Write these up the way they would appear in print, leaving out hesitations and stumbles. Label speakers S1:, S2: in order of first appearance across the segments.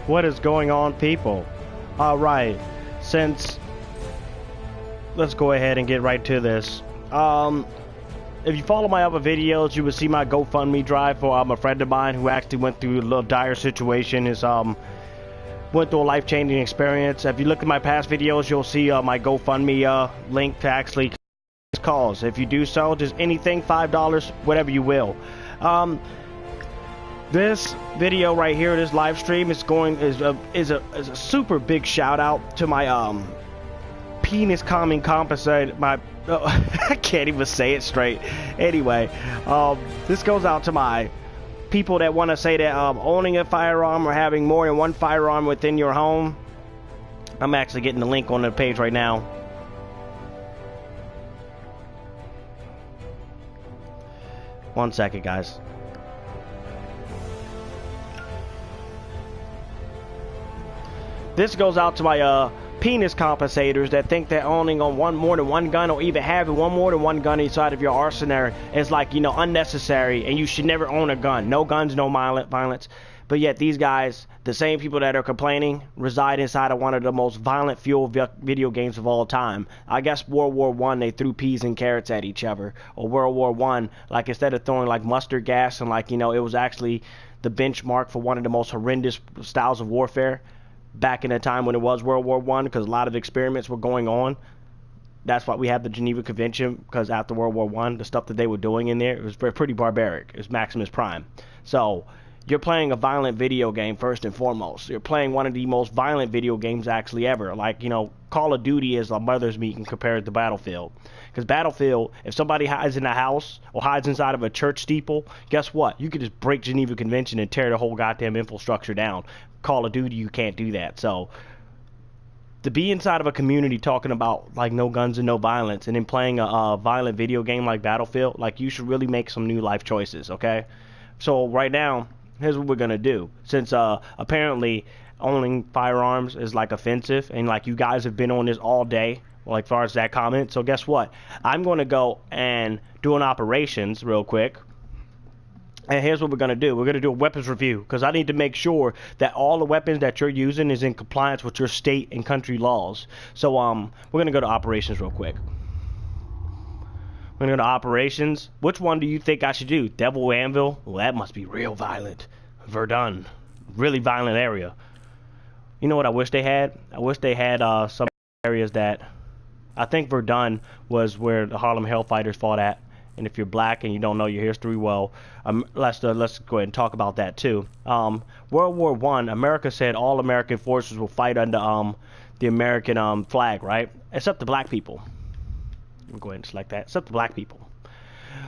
S1: What is going on, people? Alright, let's go ahead and get right to this. If you follow my other videos, you will see my GoFundMe drive for a friend of mine who actually went through a little dire situation. Went through a life-changing experience. If you look at my past videos, you'll see my GoFundMe link to actually cause. If you do so, just anything, $5, whatever you will. This video right here, this live stream is a super big shout out to my penis calming compensate. I can't even say it straight. Anyway, this goes out to my people that want to say that owning a firearm or having more than one firearm within your home. I'm actually getting the link on the page right now. One second, guys. This goes out to my penis compensators that think that owning on more than one gun, or even having more than one gun inside of your arsenal is, like, you know, unnecessary, and you should never own a gun. No guns, no violence. But yet these guys, the same people that are complaining, reside inside of one of the most violent fueled video games of all time. I guess World War I, they threw peas and carrots at each other. Or World War I, like, instead of throwing like mustard gas, and like, you know, it was actually the benchmark for one of the most horrendous styles of warfare back in the time when it was World War I, because a lot of experiments were going on. That's why we have the Geneva Convention, because after World War I, the stuff that they were doing in there, it was pretty barbaric. It was Maximus Prime. So you're playing a violent video game first and foremost. You're playing one of the most violent video games actually ever. Like, you know, Call of Duty is a mother's meat compared to Battlefield. Because Battlefield, if somebody hides in a house or hides inside of a church steeple, guess what? You could just break Geneva Convention and tear the whole goddamn infrastructure down. Call of Duty, you can't do that. So to be inside of a community talking about like no guns and no violence, and then playing a violent video game like Battlefield, like, you should really make some new life choices, okay? So right now, here's what we're gonna do. Since apparently owning firearms is like offensive, and like you guys have been on this all day, like far as that comment, so guess what? I'm gonna go and do an operations real quick. And here's what we're going to do. We're going to do a weapons review, because I need to make sure that all the weapons that you're using is in compliance with your state and country laws. So we're going to go to operations real quick. We're going to go to operations. Which one do you think I should do? Devil Anvil? Well, that must be real violent. Verdun. Really violent area. You know what I wish they had? I wish they had some areas that... I think Verdun was where the Harlem Hellfighters fought at. And if you're black and you don't know your history, well, let's go ahead and talk about that too. World War I, America said all American forces will fight under the American flag, right? Except the black people. Let me go ahead and select that. Except the black people.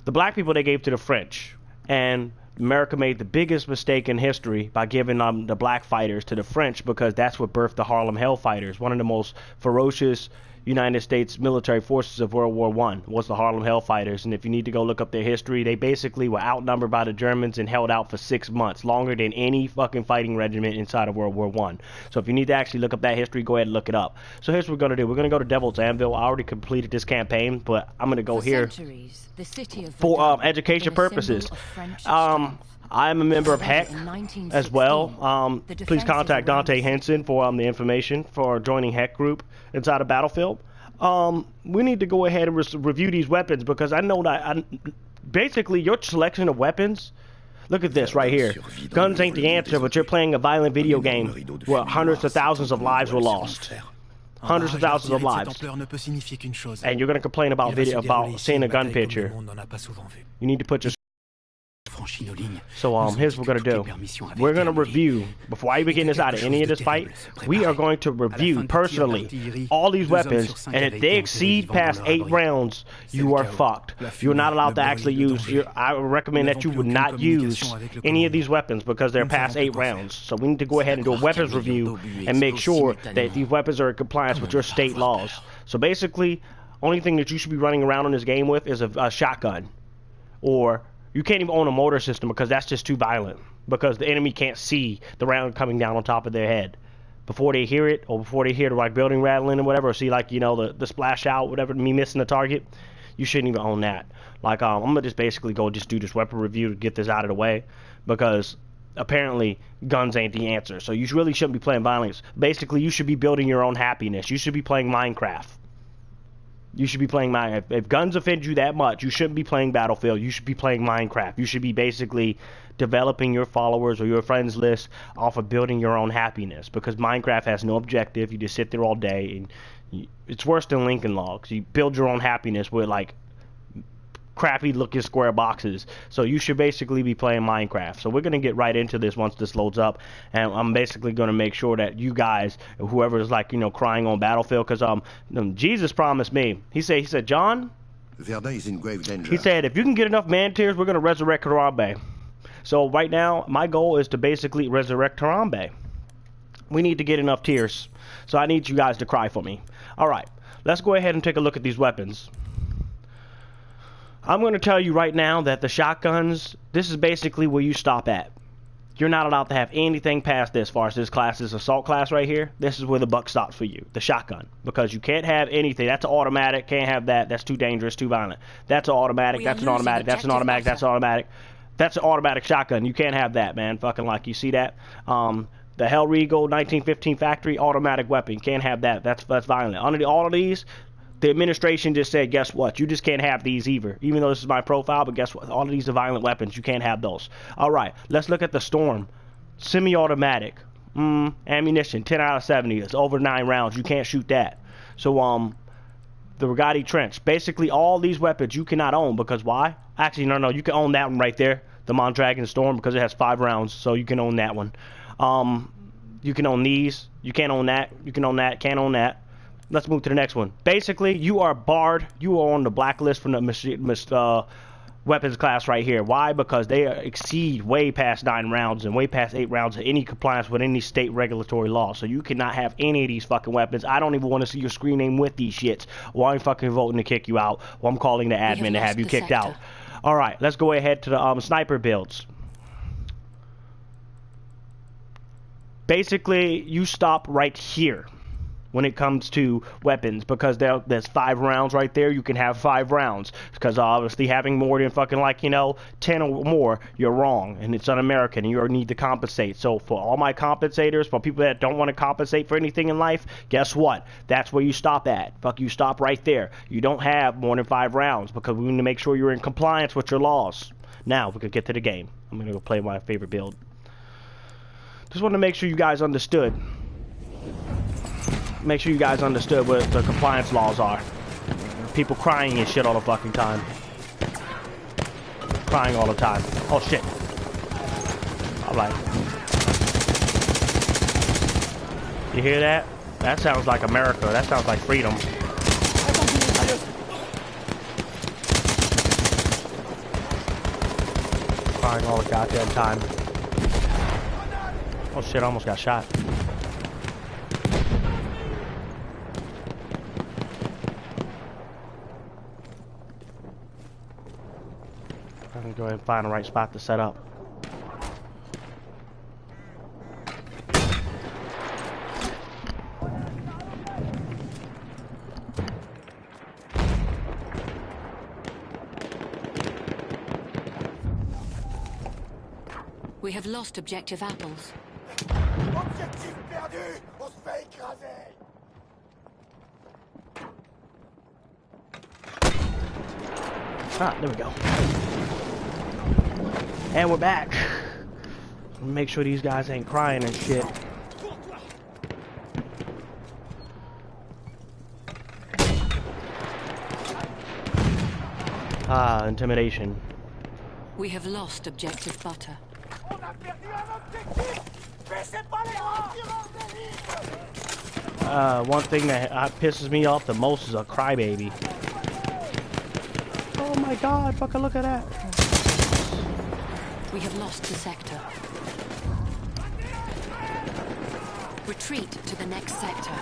S1: The black people they gave to the French. And America made the biggest mistake in history by giving the black fighters to the French, because that's what birthed the Harlem Hellfighters. One of the most ferocious United States military forces of World War I was the Harlem Hellfighters. And if you need to go look up their history, they basically were outnumbered by the Germans and held out for 6 months, longer than any fucking fighting regiment inside of World War I. So if you need to actually look up that history, go ahead and look it up. So here's what we're going to do. We're going to go to Devil's Anvil. I already completed this campaign, but I'm going to go here for education purposes. I am a member of HEC as well. Please contact Dante Henson for the information for joining HEC group inside of Battlefield. We need to go ahead and review these weapons, because I know that basically your selection of weapons. Look at this right here. Guns ain't the answer, but you're playing a violent video game where hundreds of thousands of lives were lost. Hundreds of thousands of lives. And you're going to complain about seeing a gun picture. You need to put your... So here's what we're going to do. We're going to review, before I even get inside of any of this fight, we are going to review personally all these weapons, and if they exceed past 8 rounds, you are fucked. You're not allowed to actually use... I recommend that you would not use any of these weapons because they're past 8 rounds. So we need to go ahead and do a weapons review and make sure that these weapons are in compliance with your state laws. So basically, only thing that you should be running around in this game with is a shotgun. Or... you can't even own a mortar system, because that's just too violent. Because the enemy can't see the round coming down on top of their head. Before they hear it, or before they hear the like building rattling or whatever, or see like, you know, the splash out, whatever, me missing the target, you shouldn't even own that. Like, I'm going to just basically go just do this weapon review to get this out of the way. Because apparently guns ain't the answer. So you really shouldn't be playing violence. Basically, you should be building your own happiness. You should be playing Minecraft. You should be playing Minecraft. If guns offend you that much, you shouldn't be playing Battlefield. You should be playing Minecraft. You should be basically developing your followers or your friends list off of building your own happiness, because Minecraft has no objective. You just sit there all day, and it's worse than Lincoln Logs. You build your own happiness with like crappy looking square boxes. So you should basically be playing Minecraft. So we're going to get right into this once this loads up, and I'm basically going to make sure that you guys, whoever is like, you know, crying on Battlefield, because Jesus promised me, he said John,
S2: Verdun is in grave danger.
S1: he said, if you can get enough man tears, we're going to resurrect Harambe. So right now my goal is to basically resurrect Harambe. We need to get enough tears, so I need you guys to cry for me. All right, let's go ahead and take a look at these weapons. I'm going to tell you right now that the shotguns, this is basically where you stop at. You're not allowed to have anything past this, as far as this class, this assault class right here. This is where the buck stops for you, the shotgun. Because you can't have anything. That's an automatic. Can't have that. That's too dangerous, too violent. That's an automatic. That's an automatic. That's an automatic. That's an automatic. That's an automatic shotgun. You can't have that, man. Fucking like, you see that? The Hell Regal 1915 factory automatic weapon. Can't have that. That's violent. Under all of these, the administration just said, guess what? You just can't have these either. Even though this is my profile, but guess what? All of these are violent weapons. You can't have those. All right, let's look at the Storm. Semi-automatic. Ammunition, 10 out of 70. It's over 9 rounds. You can't shoot that. So, the Rigotti Trench. Basically, all these weapons you cannot own, because why? Actually, no. You can own that one right there. The Mondragon Storm, because it has 5 rounds. So you can own that one. You can own these. You can't own that. You can own that. Can't own that. Let's move to the next one. Basically, you are barred. You are on the blacklist from the weapons class right here. Why? Because they exceed way past 9 rounds and way past 8 rounds of any compliance with any state regulatory law. So you cannot have any of these fucking weapons. I don't even want to see your screen name with these shits. Or I'm fucking voting to kick you out. Or I'm calling the admin to have you kicked out. All right, let's go ahead to the sniper builds. Basically, you stop right here when it comes to weapons, because there's 5 rounds right there. You can have 5 rounds, because obviously having more than fucking 10 or more, you're wrong, and it's un-American, and you need to compensate. So for all my compensators, for people that don't want to compensate for anything in life, guess what? That's where you stop at. You stop right there. You don't have more than 5 rounds, because we need to make sure you're in compliance with your laws. Now we can get to the game. I'm gonna go play my favorite build. Just want to make sure you guys understood. Make sure you guys understood what the compliance laws are. People crying and shit all the fucking time. Crying all the time. Oh shit. Alright. You hear that? That sounds like America. That sounds like freedom. Crying all the goddamn time. Oh shit, I almost got shot. I'm gonna go ahead and find the right spot to set up.
S3: We have lost objective apples.
S2: Objectif perdu! On se fait écraser!
S1: Ah, there we go. And we're back. Make sure these guys ain't crying and shit. Ah, intimidation.
S3: We have lost objective butter.
S1: One thing that pisses me off the most is a crybaby. Oh my god, fucking look at that.
S3: We have lost the sector. Retreat to the next sector.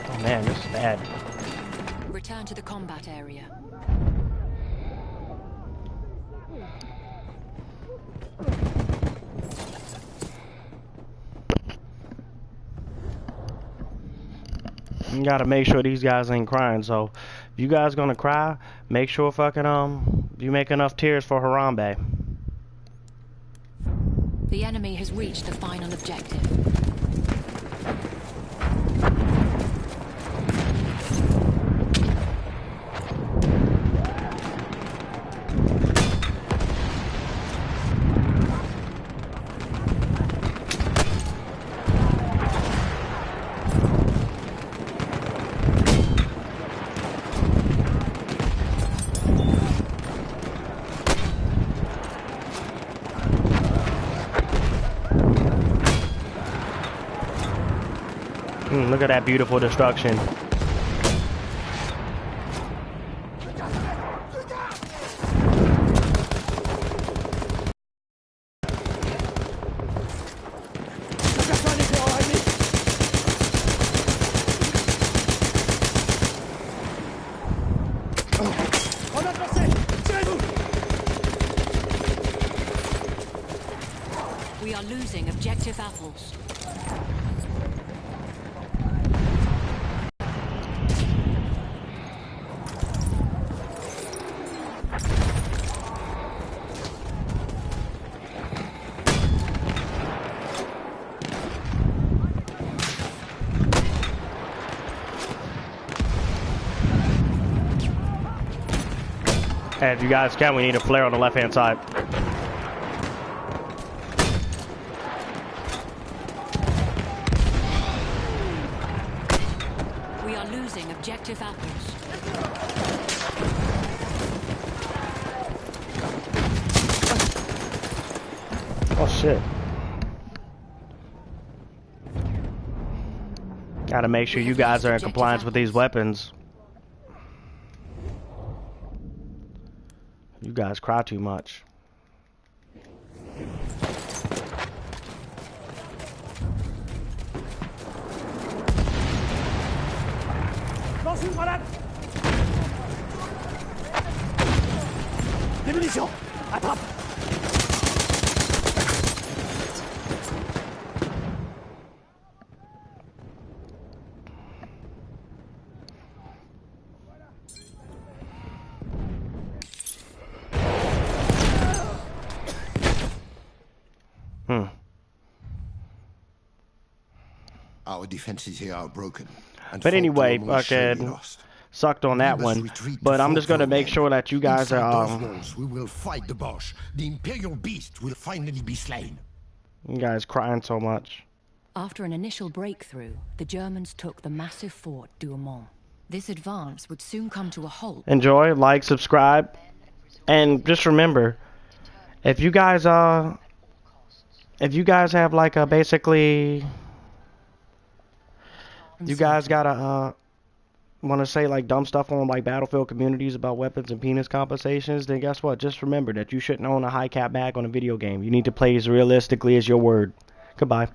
S1: Oh man, this is bad.
S3: Return to the combat area.
S1: You gotta make sure these guys ain't crying. So, if you guys gonna cry, make sure fucking you make enough tears for Harambe.
S3: The enemy has reached the final objective.
S1: Look at that beautiful destruction.
S3: We are losing objective apples.
S1: Hey, if you guys can, we need a flare on the left-hand side.
S3: We are losing objective apples.
S1: Oh shit. Gotta make sure you guys are in compliance with these weapons. You guys cry too much.
S2: Lance une grenade. Des munitions. Attrape.
S4: Our defenses here are broken.
S1: But anyway, fucking sucked on that one. But I'm just gonna make sure that you guys are
S4: we will fight the Bosch. The Imperial beast will finally be slain.
S1: you guys crying so much.
S3: After an initial breakthrough, the Germans took the massive fort Douaumont. This advance would soon come to a halt.
S1: Enjoy, like, subscribe, and just remember, if you guys have like a basically, you guys gotta want to say like dumb stuff on like Battlefield communities about weapons and penis compensations, then guess what? Just remember that you shouldn't own a high cap bag on a video game. You need to play as realistically as your word. Goodbye.